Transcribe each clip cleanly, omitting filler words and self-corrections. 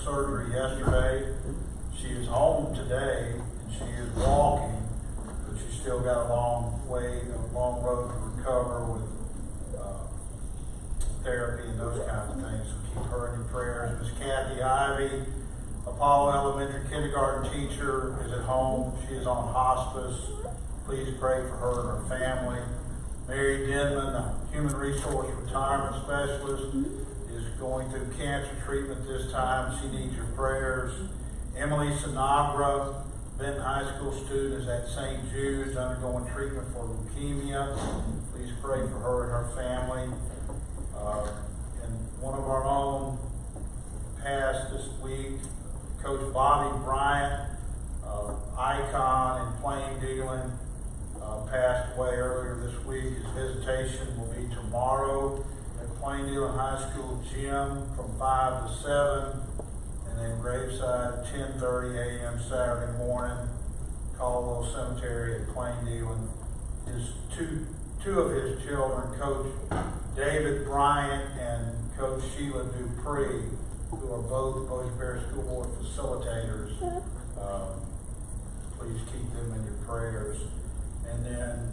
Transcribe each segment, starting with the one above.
Surgery yesterday. She is home today and she is walking, but she's still got a long road to recover with therapy and those kinds of things. So keep her in your prayers. Miss Kathy Ivy, Apollo Elementary kindergarten teacher, is at home. She is on hospice. Please pray for her and her family. Mary Denman, a human resource retirement specialist, is going through cancer treatment this time. She needs your prayers. Emily Sanabra, Benton High School student, is at St. Jude's undergoing treatment for leukemia. Please pray for her and her family. And one of our own passed this week, Coach Bobby Bryant, icon in plain dealing, passed away earlier this week. His visitation will be tomorrow at Plain Dealing High School gym from 5 to 7, and then graveside at 10:30 a.m. Saturday morning, Caldwell Cemetery at Plain Dealing. His two of his children, Coach David Bryant and Coach Sheila Dupree, who are both Bossier Parish School Board facilitators. Please keep them in your prayers. And then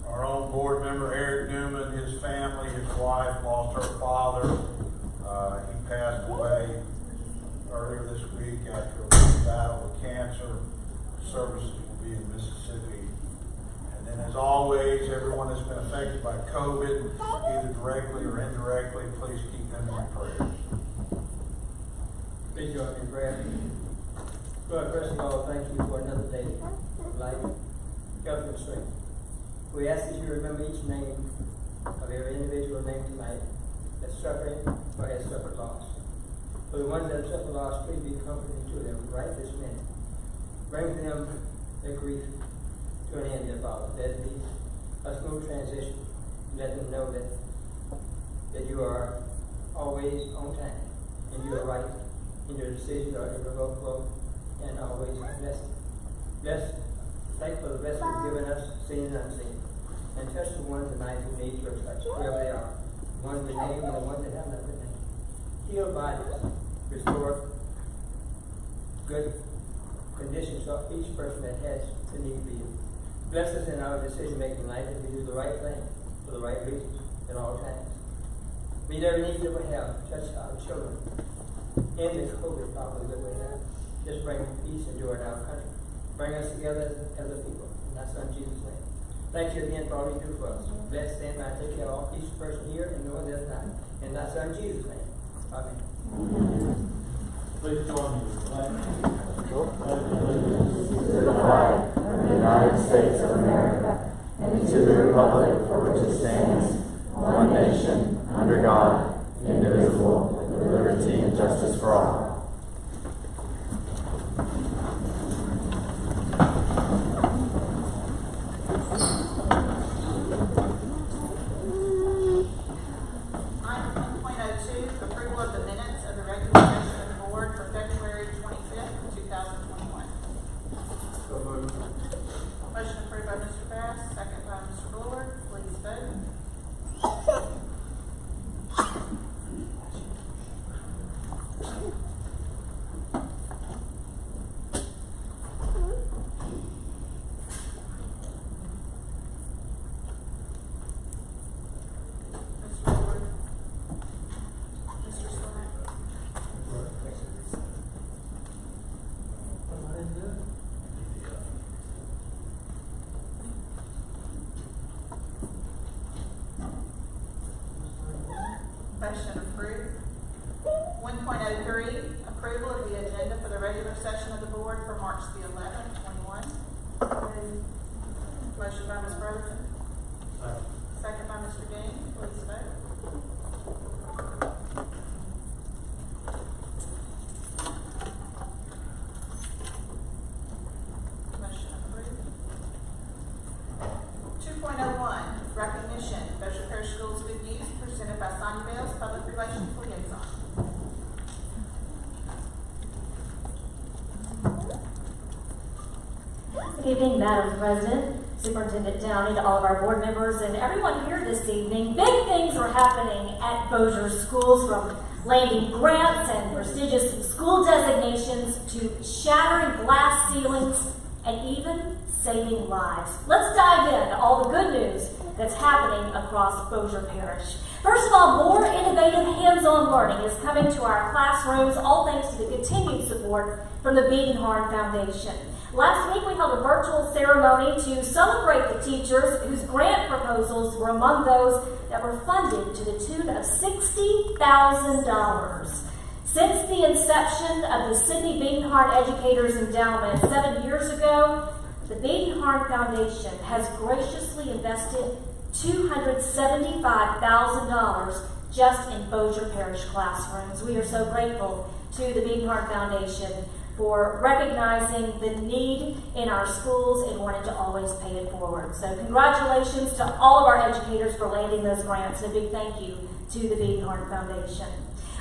our own board member, Eric Newman, his family, his wife lost her father. He passed away earlier this week after a battle with cancer. Services will be in Mississippi. And then, as always, everyone that's been affected by COVID, either directly or indirectly, please keep them in your prayers. Please join me in prayer. Lord, first of all, thank you for another day of life, health, and strength. We ask that you remember each name of every individual named tonight that's suffering or has suffered loss. For the ones that have suffered loss, please be comforting to them right this minute. Bring them their grief to an end, dear Father. Let it be a smooth transition. Let them know that you are always on time and you are right in your decisions are irrevocable and always blessed. Thank for the blessing you've given us, seen and unseen. And touch the ones tonight who need your touch, wherever they are. The ones we name and the ones that have not been named. Heal bodies, restore good conditions of each person that has the need for you. Bless us in our decision-making life as we do the right thing for the right reasons at all times. Meet every need that we have. Touch our children. End the COVID problem that we have. Just bring peace and joy in our country. Bring us together as a people. In thy Son Jesus' name. Thank you again for all you do for us. Bless, stand by, take care of each person here and the one that's not. In thy Son Jesus' name. Amen. Please join me with the flag. To the flag of the United States of America and to the republic for which it stands, one nation, under God, indivisible, with liberty and justice for all. Motion approved. 1.03, approval of the agenda for the regular session of the board for March the 11th, 21. Motion by Ms. Brotherton. Second by Mr. Dean. Please vote. Evening, Madam President, Superintendent Downey, to all of our board members, and everyone here this evening. Big things are happening at Bossier schools, from landing grants and prestigious school designations to shattering glass ceilings and even saving lives. Let's dive into all the good news that's happening across Bossier Parish. First of all, more innovative hands-on learning is coming to our classrooms, all thanks to the continued support from the Beating-Heart Foundation. Last week, we held a virtual ceremony to celebrate the teachers whose grant proposals were among those that were funded to the tune of $60,000. Since the inception of the Sidney Beating-Heart Educators Endowment 7 years ago, the Beating-Heart Foundation has graciously invested $275,000 just in Bossier Parish classrooms. We are so grateful to the Beating-Heart Foundation for recognizing the need in our schools and wanting to always pay it forward. So congratulations to all of our educators for landing those grants, and a big thank you to the Beating-Heart Foundation.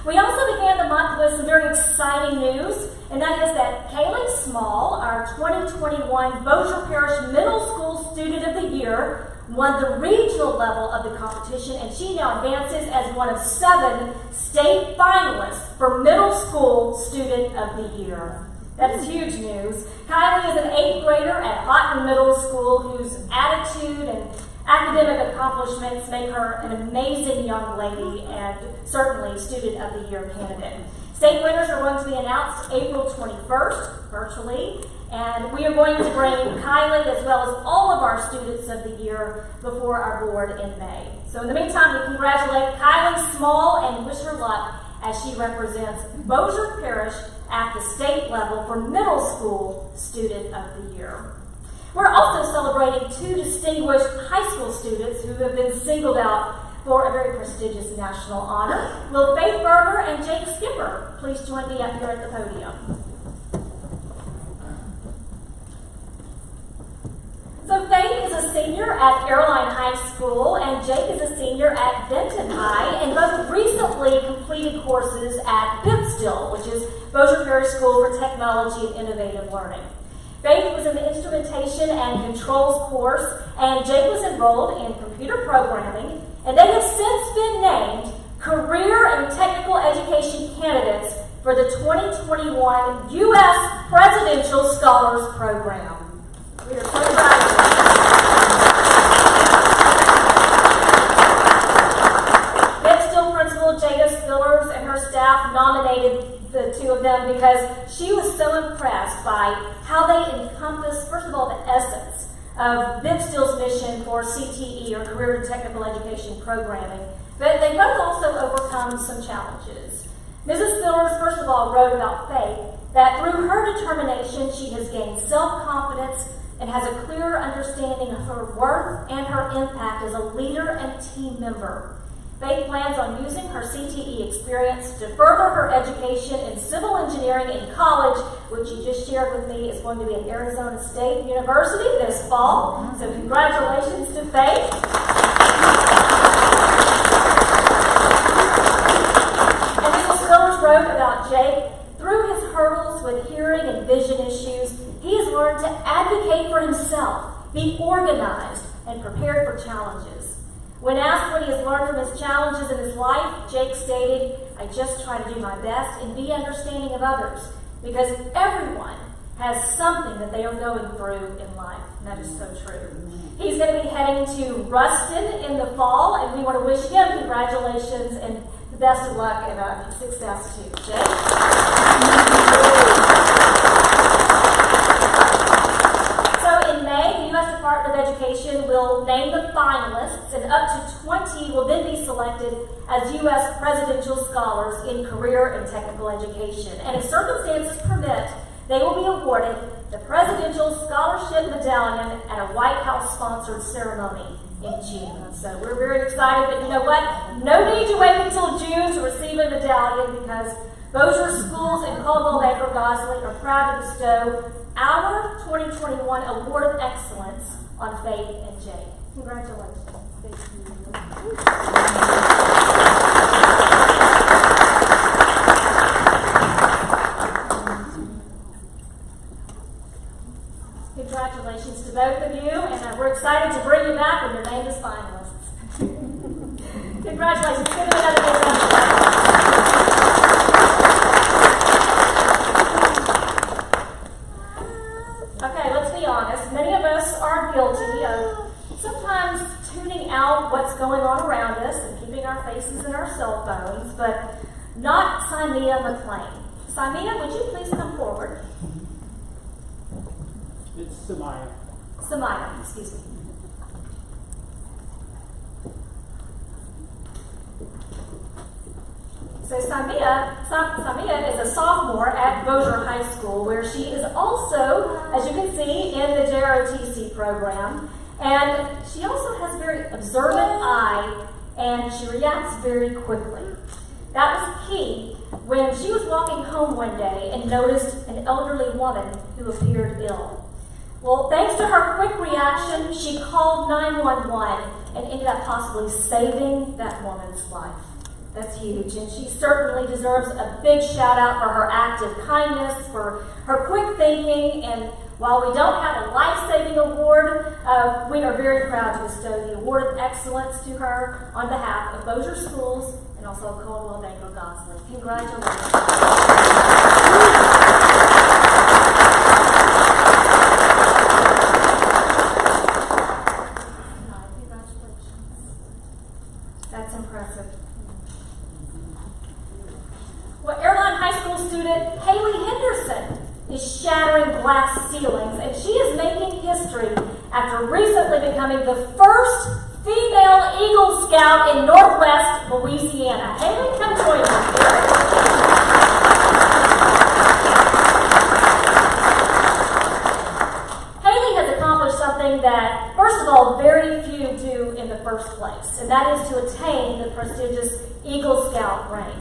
We also began the month with some very exciting news, and that is that Kaylee Small, our 2021 Bossier Parish Middle School Student of the Year, won the regional level of the competition, and she now advances as one of 7 state finalists for Middle School Student of the Year. That is huge news. Kylie is an 8th grader at Houghton Middle School whose attitude and academic accomplishments make her an amazing young lady and certainly Student of the Year candidate. State winners are going to be announced April 21st, virtually, and we are going to bring Kylie as well as all of our Students of the Year before our board in May. So in the meantime, we congratulate Kylie Small and wish her luck as she represents Bossier Parish at the state level for Middle School Student of the Year. We're also celebrating 2 distinguished high school students who have been singled out for a very prestigious national honor. Will Faith Berger and Jake Skipper please join me up here at the podium? So Faith is a senior at Airline High School, and Jake is a senior at Benton High, and both recently completed courses at BIPSTIL, which is Bossier Parish School for Technology and Innovative Learning. Faith was in the Instrumentation and Controls course, and Jake was enrolled in computer programming, and they have since been named Career and Technical Education candidates for the 2021 U.S. Presidential Scholars Program. We are so proud. BIPSTIL Principal Jada Spillers and her staff nominated the 2 of them because she was so impressed by how they encompass, first of all, the essence of BIPSTIL's mission for CTE, or Career and Technical Education Programming, but they both also overcome some challenges. Mrs. Spillers, first of all, wrote about Faith that through her determination, she has gained self-confidence and has a clearer understanding of her worth and her impact as a leader and team member. Faith plans on using her CTE experience to further her education in civil engineering in college, which she just shared with me is going to be at Arizona State University this fall. So congratulations to Faith. And Mrs. Spillers wrote about Jake. Through his hurdles with hearing and vision issues, he has learned to advocate for himself, be organized, and prepared for challenges. When asked what he has learned from his challenges in his life, Jake stated, "I just try to do my best and be understanding of others, because everyone has something that they are going through in life." And that is so true. He's going to be heading to Ruston in the fall, and we want to wish him congratulations and the best of luck and success too. Jake? Department of Education will name the finalists, and up to 20 will then be selected as U.S. Presidential Scholars in Career and Technical Education. And if circumstances permit, they will be awarded the Presidential Scholarship Medallion at a White House-sponsored ceremony in June. So we're very excited, but you know what? No need to wait until June to receive a medallion, because Bossier Schools in Caldwell Baker Gosley are proud to bestow our 2021 Award of Excellence on Faith and Jake. Congratulations. Thank you. Congratulations cell phones, but not Simea McLean. Simea, would you please come forward? It's Samaya. Samaya, excuse me. So Samia is a sophomore at Bossier High School, where she is also, as you can see, in the JROTC program. And she also has a very observant eye, and she reacts very quickly. That was key when she was walking home one day and noticed an elderly woman who appeared ill. Well, thanks to her quick reaction, she called 911 and ended up possibly saving that woman's life. That's huge, and she certainly deserves a big shout out for her act of kindness, for her quick thinking, and while we don't have a life-saving award, we are very proud to bestow the Award of Excellence to her on behalf of Bossier Schools and also Caldwell Banker Gosley. Congratulations. That's impressive. Well, Airline High School student Haley Henderson is shattering glass ceilings, and she is making history after recently becoming the first female Eagle Scout in Northwest Louisiana. Haley, come join us here. Haley has accomplished something that, first of all, very few do in the first place, and that is to attain the prestigious Eagle Scout rank.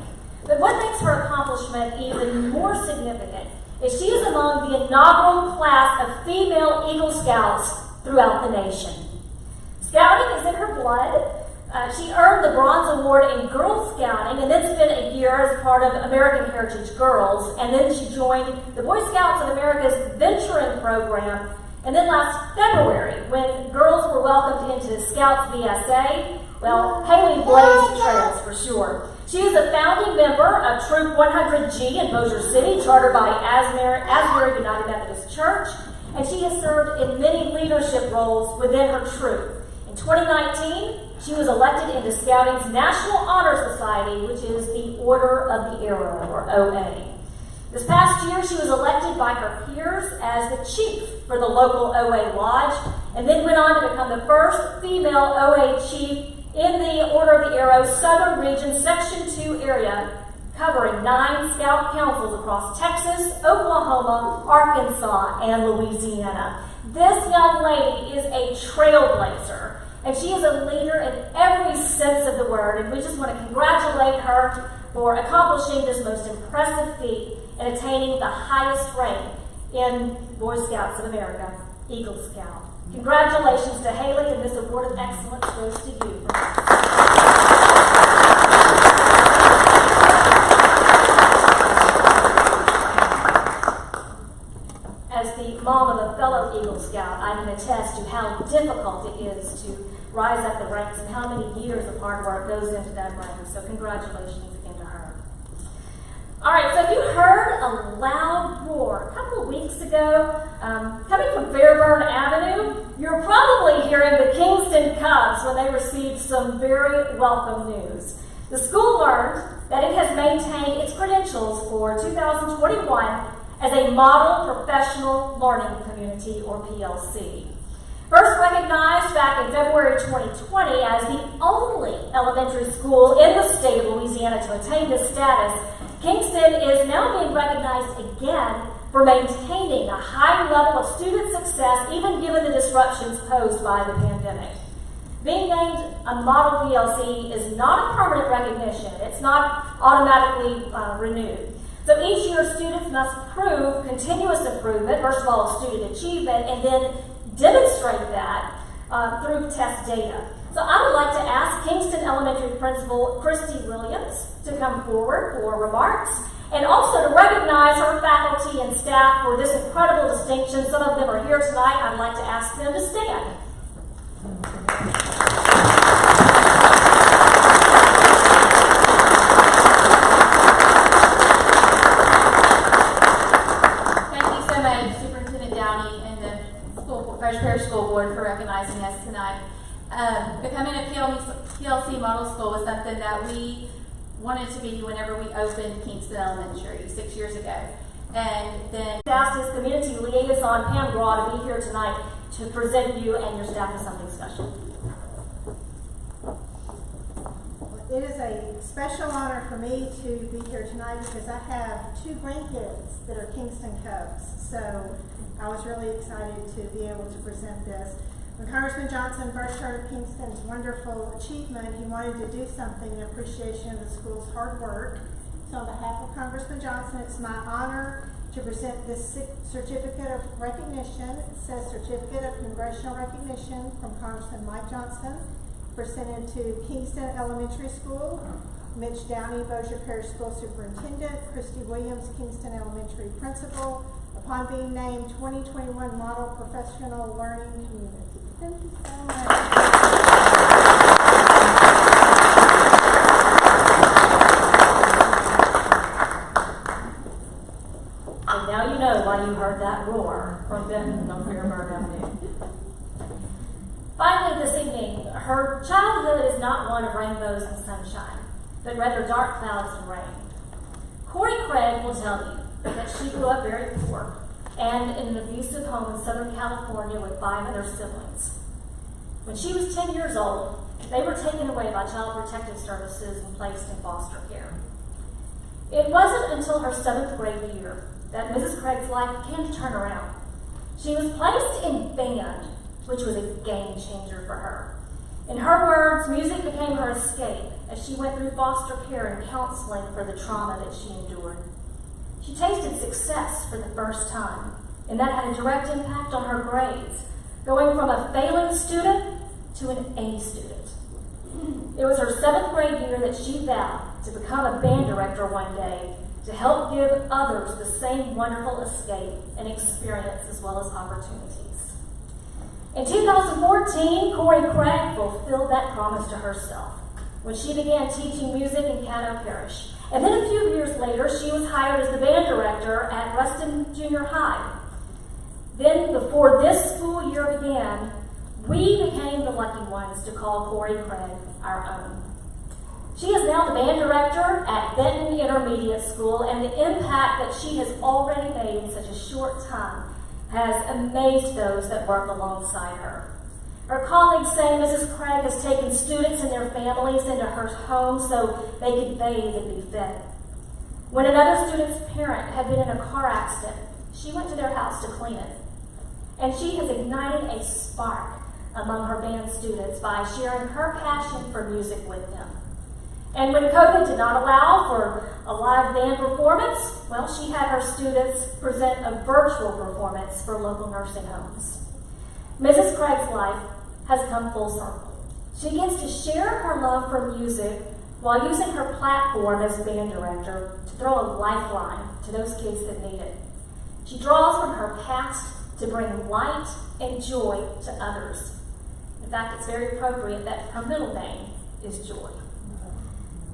But what makes her accomplishment even more significant is she is among the inaugural class of female Eagle Scouts throughout the nation. Scouting is in her blood. She earned the Bronze Award in Girl Scouting and then spent a year as part of American Heritage Girls, and then she joined the Boy Scouts of America's Venturing Program. And then last February, when girls were welcomed into Scouts VSA, well, Haley blazed trails for sure. She is a founding member of Troop 100G in Bossier City, chartered by Asbury United Methodist Church, and she has served in many leadership roles within her troop. In 2019, she was elected into Scouting's National Honor Society, which is the Order of the Arrow, or OA. This past year, she was elected by her peers as the chief for the local OA Lodge, and then went on to become the first female OA chief in the Order of the Arrow Southern Region Section 2 area, covering 9 Scout councils across Texas, Oklahoma, Arkansas, and Louisiana. This young lady is a trailblazer, and she is a leader in every sense of the word, and we just want to congratulate her for accomplishing this most impressive feat and attaining the highest rank in Boy Scouts of America, Eagle Scout. Congratulations to Haley, and this Award of Excellence goes to you. As the mom of a fellow Eagle Scout, I can attest to how difficult it is to rise up the ranks and how many years of hard work goes into that rank. So congratulations again to her. All right, so if you heard a loud roar a couple of weeks ago, coming from Fairburn Avenue, you're probably hearing the Kingston Cubs when they received some very welcome news. The school learned that it has maintained its credentials for 2021 as a Model Professional Learning Community, or PLC. First recognized back in February 2020 as the only elementary school in the state of Louisiana to attain this status, Kingston is now being recognized again for maintaining a high level of student success, even given the disruptions posed by the pandemic. Being named a model PLC is not a permanent recognition. It's not automatically renewed. So each year, students must prove continuous improvement, first of all, student achievement, and then demonstrate that through test data. So I would like to ask Kingston Elementary Principal Christy Williams to come forward for remarks, and also to recognize her faculty and staff for this incredible distinction. Some of them are here tonight. I'd like to ask them to stand. Thank you so much, Superintendent Downey and the Bossier Parish School Board, for recognizing us tonight. Becoming a PLC model school was something that we wanted to be whenever we opened Kingston Elementary 6 years ago. And then Asked his community liaison, Pam Graw, to be here tonight to present you and your staff with something special. It is a special honor for me to be here tonight because I have 2 grandkids that are Kingston Cubs. So I was really excited to be able to present this. When Congressman Johnson first heard of Kingston's wonderful achievement, he wanted to do something in appreciation of the school's hard work. So on behalf of Congressman Johnson, it's my honor to present this certificate of recognition. It says Certificate of Congressional Recognition from Congressman Mike Johnson, presented to Kingston Elementary School, Mitch Downey, Bossier Parish School Superintendent, Christy Williams, Kingston Elementary Principal, upon being named 2021 Model Professional Learning Community. Thank you so much. And now you know why you heard that roar from Benton on Fairburn Avenue. Finally, this evening, her childhood is not one of rainbows and sunshine, but rather dark clouds and rain. Corey Craig will tell you that she grew up very poor and in an abusive home in Southern California with 5 other siblings. When she was 10 years old, they were taken away by Child Protective Services and placed in foster care. It wasn't until her 7th grade year that Mrs. Craig's life began to turn around. She was placed in band, which was a game changer for her. In her words, music became her escape as she went through foster care and counseling for the trauma that she endured. She tasted success for the first time, and that had a direct impact on her grades, going from a failing student to an A student. It was her 7th grade year that she vowed to become a band director one day to help give others the same wonderful escape and experience as well as opportunities. In 2014, Corey Craig fulfilled that promise to herself when she began teaching music in Caddo Parish. And then a few years later, she was hired as the band director at Ruston Junior High. Then, before this school year began, we became the lucky ones to call Corey Craig our own. She is now the band director at Benton Intermediate School, and the impact that she has already made in such a short time has amazed those that work alongside her. Her colleagues say Mrs. Craig has taken students and their families into her home so they could bathe and be fed. When another student's parent had been in a car accident, she went to their house to clean it. And she has ignited a spark among her band students by sharing her passion for music with them. And when COVID did not allow for a live band performance, well, she had her students present a virtual performance for local nursing homes. Mrs. Craig's life has come full circle. She gets to share her love for music while using her platform as band director to throw a lifeline to those kids that need it. She draws from her past to bring light and joy to others. In fact, it's very appropriate that her middle name is Joy.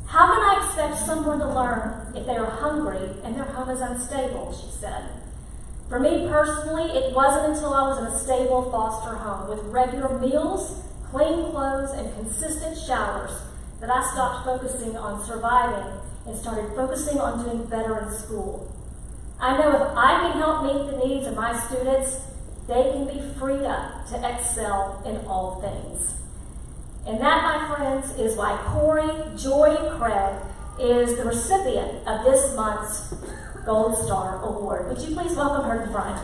How can I expect someone to learn if they are hungry and their home is unstable, she said. For me personally, it wasn't until I was in a stable foster home with regular meals, clean clothes, and consistent showers that I stopped focusing on surviving and started focusing on doing better in school. I know if I can help meet the needs of my students, they can be freed up to excel in all things. And that, my friends, is why Corey Joy Craig is the recipient of this month's Gold Star Award. Would you please welcome her to the front?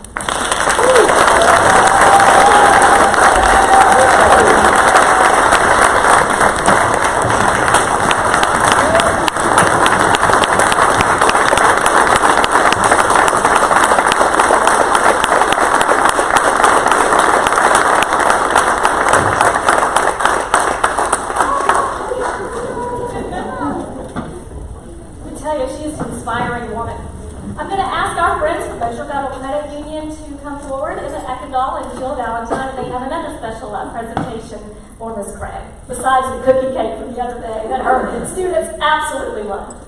Presentation for Ms. Craig, besides the cookie cake from the other day that her students absolutely loved.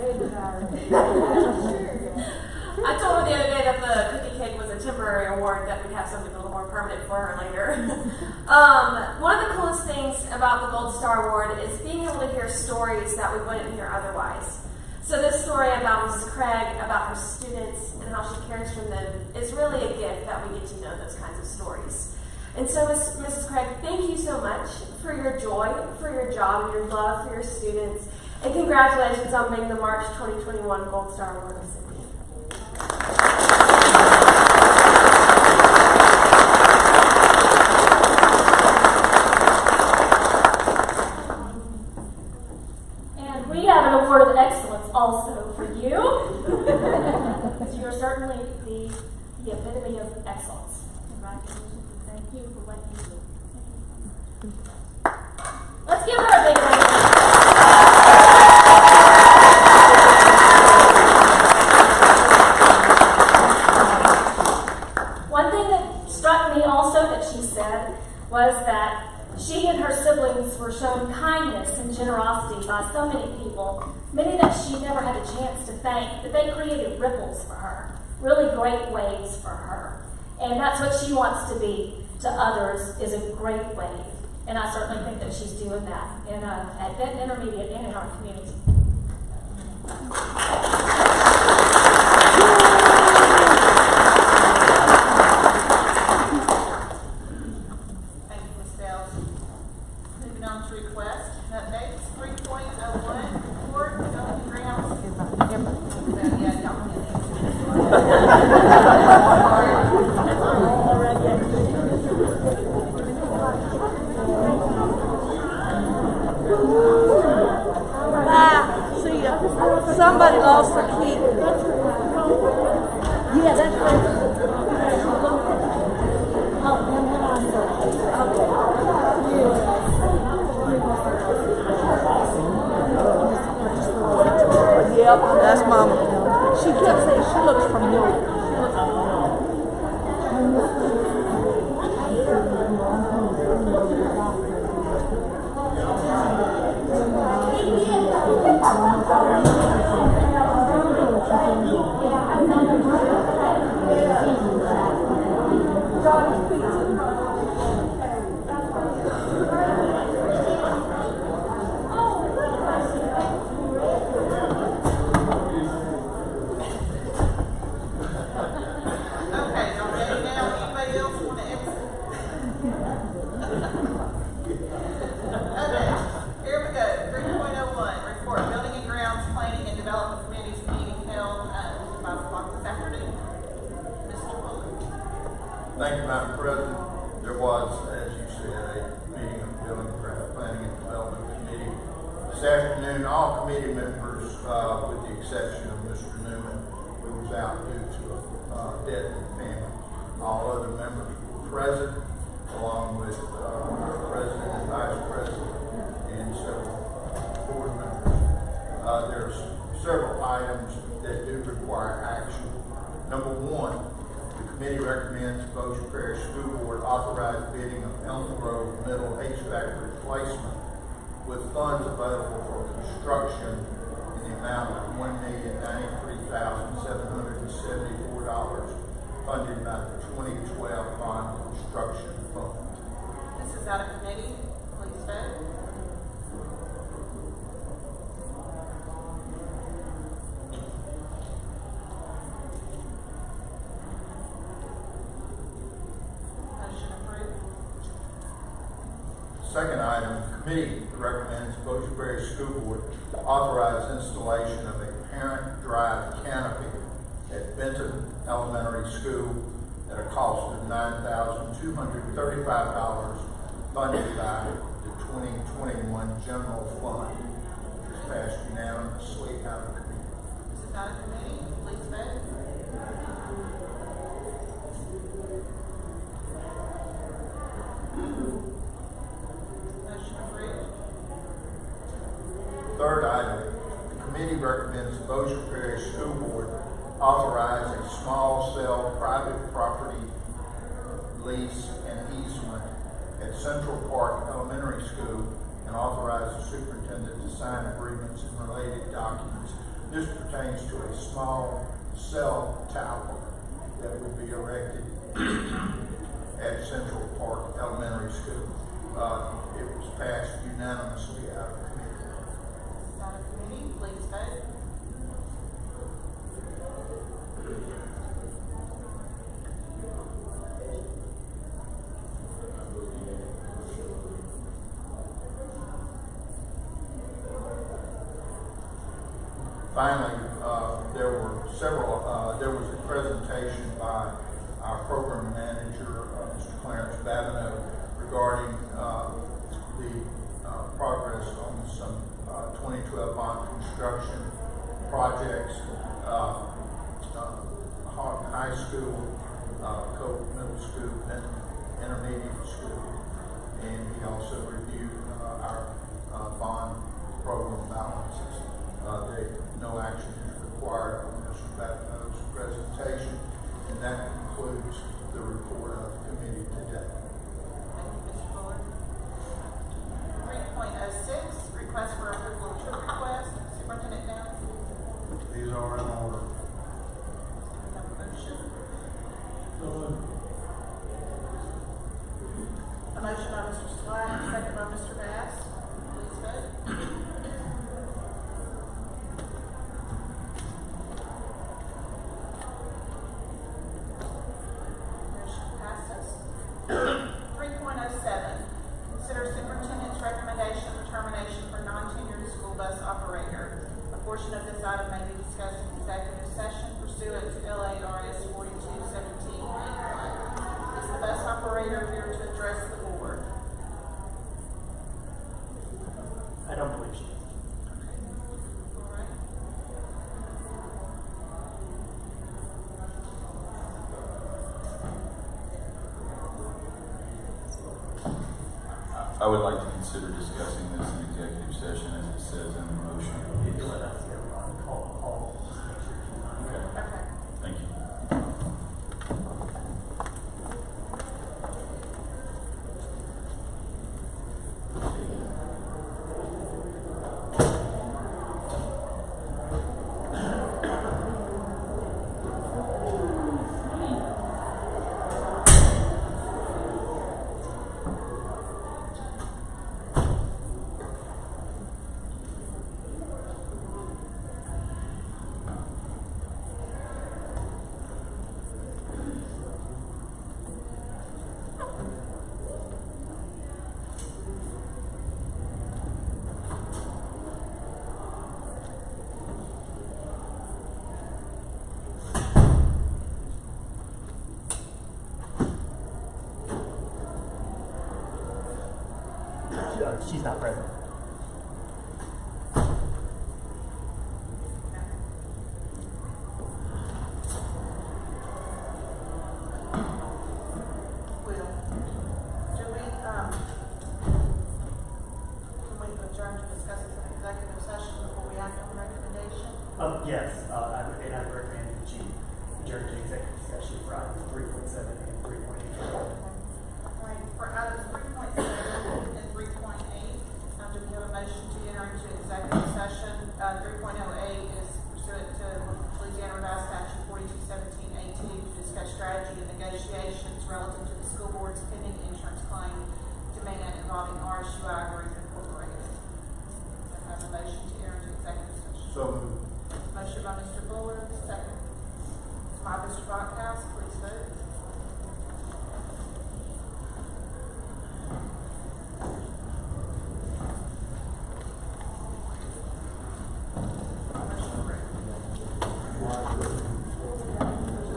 I told her the other day that the cookie cake was a temporary award, that we'd have something a little more permanent for her later. One of the coolest things about the Gold Star Award is being able to hear stories that we wouldn't hear otherwise. experience from them is really a gift that we get to know those kinds of stories. And so, Mrs. Craig, thank you so much for your joy, for your job, and your love for your students. And congratulations on being the March 2021 Gold Star Award recipient. And we have an award of excellence also for you, because you are certainly the epitome of excellence. Congratulations, and thank you for what you do. Let's give her a big round of applause. One thing that struck me also that she said was that she and her siblings were shown kindness and generosity by so many people, many that she never had a chance to thank, but they created ripples for her, really great waves for her. And that's what she wants to be to others, is a great wave. And I certainly think that she's doing that at Benton Intermediate and in our community. Thank you, Ms. Bales. Moving on to request and updates. 3.01 report building grounds. Yeah, y'all can See ya. Somebody lost their key. Yeah, that's right. Yep, that's Mama. She kept saying she looks familiar. Thank you, Madam President. There was, as you said, a meeting of the Building and Ground Planning and Development Committee this afternoon. All committee members, with the exception of Mr. Newman, who was out due to a death in the family, all other members were present, along with our President and Vice President and several board members. There's several items that do require action. Number one, the committee recommends the Bossier Parish School Board authorize bidding of Elm Grove Middle HVAC replacement with funds available for construction in the amount of $1,093,774 funded by the 2012 Bond Construction Fund. This is out of committee. Please vote. Second item, the committee recommends the Bossier Parish School Board authorize installation of a parent drive canopy at Benton Elementary School at a cost of $9,235 funded by the 2021 General Fund, which was passed unanimously out of committee. This is out of committee. Please vote. Third item, the committee recommends the Bossier Parish School Board authorize a small cell private property lease and easement at Central Park Elementary School and authorize the superintendent to sign agreements and related documents. This pertains to a small cell tower that would be erected at Central Park Elementary School. It was passed unanimously out of committee. Out of committee. Please vote. finally, there was a presentation by our program manager, Mr. Clarence Babineau, regarding the progress on some 2012 bond construction projects, high school, Coke Middle School, and intermediate school. And he also reviewed our bond program balances. No action is required on Mr. Babineau's presentation, and that concludes the report of the committee today. Thank you, Mr. Fuller. 3.06, request for approval of trip request. Superintendent Downing. These are in order. Have a motion. A motion by Mr. Slack, second by Mr. Bass. Please vote. Motion passes. 3.07, consider superintendent's recommendation for termination for non-tenured school bus operator. A portion of this item may be discussed in executive session pursuant to LARS 4217. Is the bus operator here to address the board? I don't believe so. All right. I would like to consider discussing this in executive session as it says in the motion. Okay. Okay. Thank you. She's not present. Will, do we, can we adjourn to discuss this in executive session before we act on the recommendation? Yes, and I recommend that you adjourn to executive session for items 3.7 and 3.8. Right, for items 3.7 and 3.8, do we have a motion to enter into executive session? 3.08 is pursuant to Louisiana Revised Statute 4217A2 to discuss strategy and negotiations relative to the school board's pending insurance claim demand involving RSUI Group Incorporated. I have a motion to enter into executive session. So moved. Motion by Mr. Buller, second by Mr. Brockhouse. Please vote. Motion approved.